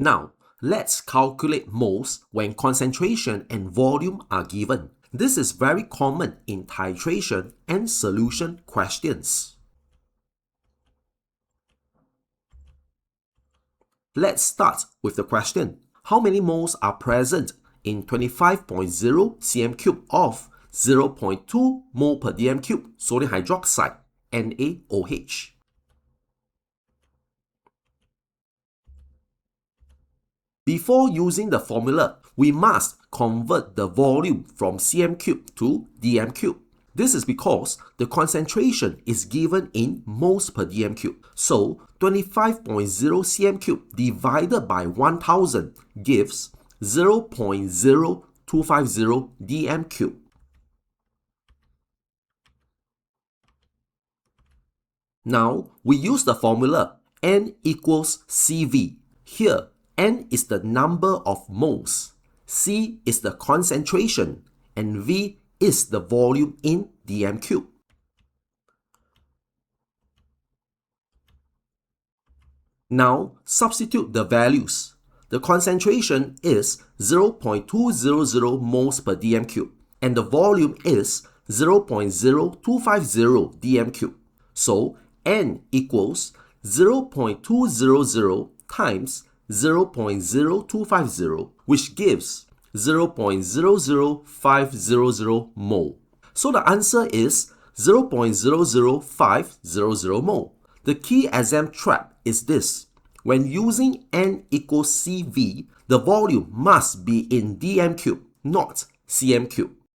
Now, let's calculate moles when concentration and volume are given. This is very common in titration and solution questions. Let's start with the question. How many moles are present in 25.0 cm³ of 0.2 mole per dm³ sodium hydroxide, NaOH? Before using the formula, we must convert the volume from cm³ to dm³. This is because the concentration is given in moles per dm³. So 25.0 cm³ divided by 1000 gives 0.0250 dm³. Now we use the formula N equals CV. Here, N is the number of moles, C is the concentration, and V is the volume in dm³. Now substitute the values. The concentration is 0.200 moles per dm³, and the volume is 0.0250 dm³. So N equals 0.200 times 0.0250, which gives 0.00500 mole. So the answer is 0.00500 mole. The key exam trap is this. When using N equals CV, the volume must be in dm³, not cm³.